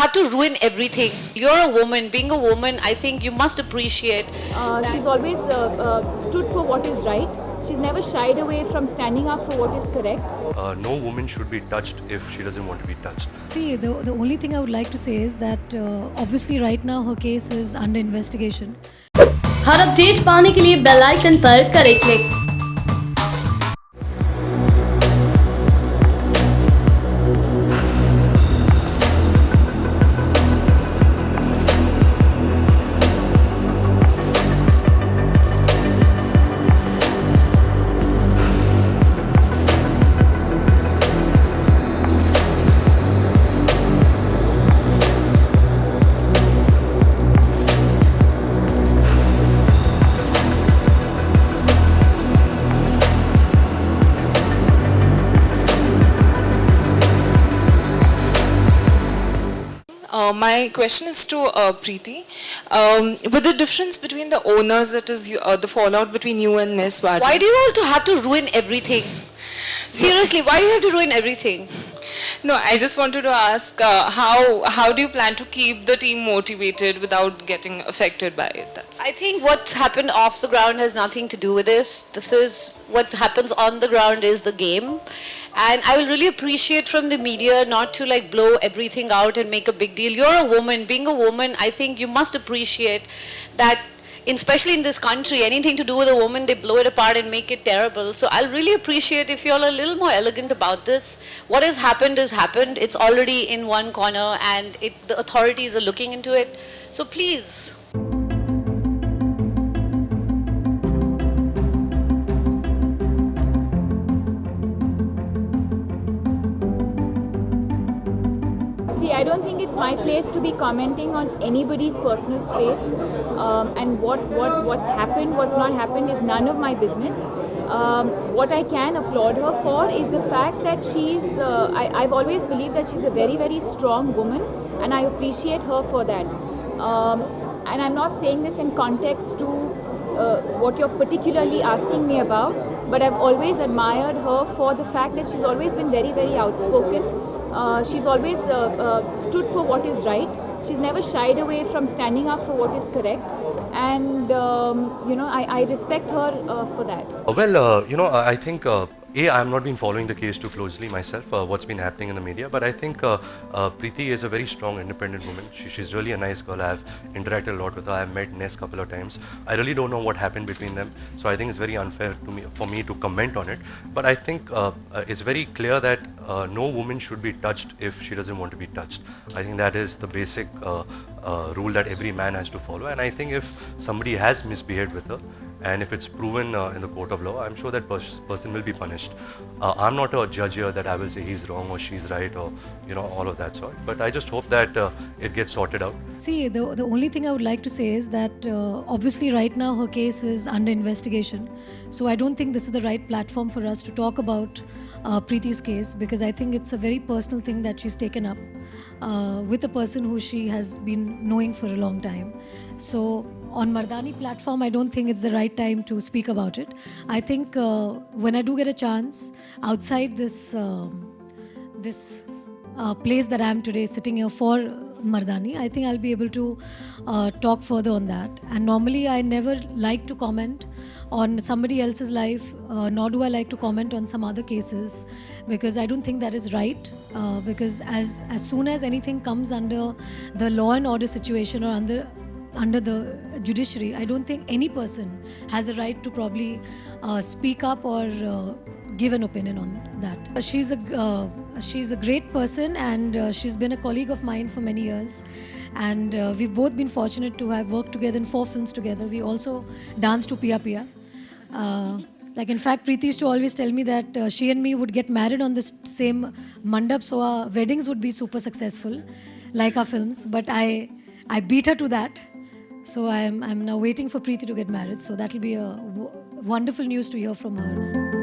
have to ruin everything? You're a woman. Being a woman, I think you must appreciate. She's always stood for what is right. She's never shied away from standing up for what is correct. No woman should be touched if she doesn't want to be touched. See, the only thing I would like to say is that obviously right now her case is under investigation. Her update पाने के लिए bell icon पर करें click. My question is to Preeti. With the difference between the owners, that is the fallout between you and Ness Wadi. Why do you all to have to ruin everything? Seriously, why do you have to ruin everything? No, I just wanted to ask how do you plan to keep the team motivated without getting affected by it? That's I think what's happened off the ground has nothing to do with this. This is what happens on the ground is the game. And I will really appreciate from the media not to like blow everything out and make a big deal. You're a woman. Being a woman, I think you must appreciate that, especially in this country, anything to do with a woman, they blow it apart and make it terrible. So I'll really appreciate if you're a little more elegant about this. What has happened is happened. It's already in one corner and the authorities are looking into it. So please. See, I don't think it's my place to be commenting on anybody's personal space, and what's happened, what's not happened is none of my business. What I can applaud her for is the fact that I've always believed that she's a very, very strong woman, and I appreciate her for that. And I'm not saying this in context to what you're particularly asking me about, but I've always admired her for the fact that she's always been very, very outspoken. She's always stood for what is right. She's never shied away from standing up for what is correct. And, I respect her for that. I think I'm not been following the case too closely myself, what's been happening in the media, but I think Preeti is a very strong, independent woman. She's really a nice girl. I've interacted a lot with her. I've met Ness a couple of times. I really don't know what happened between them, so I think it's very unfair for me to comment on it. But I think it's very clear that no woman should be touched if she doesn't want to be touched. I think that is the basic rule that every man has to follow. And I think if somebody has misbehaved with her, and if it's proven in the court of law, I'm sure that person will be punished. I'm not a judge here that I will say he's wrong or she's right or all of that sort. But I just hope that it gets sorted out. See, the only thing I would like to say is that obviously right now her case is under investigation. So I don't think this is the right platform for us to talk about Preeti's case, because I think it's a very personal thing that she's taken up with a person who she has been knowing for a long time. So on Mardani platform, I don't think it's the right time to speak about it. I think when I do get a chance outside this place that I am today, sitting here for Mardani, I think I'll be able to talk further on that. And normally I never like to comment on somebody else's life, nor do I like to comment on some other cases, because I don't think that is right. Because as soon as anything comes under the law and order situation or under the judiciary, I don't think any person has a right to probably speak up or give an opinion on that. She's a great person, and she's been a colleague of mine for many years. And we've both been fortunate to have worked together in 4 films together. We also danced to Pia Pia. In fact, Preeti used to always tell me that she and me would get married on this same mandap, so our weddings would be super successful, like our films. But I beat her to that. So I'm now waiting for Preeti to get married. So that'll be a wonderful news to hear from her.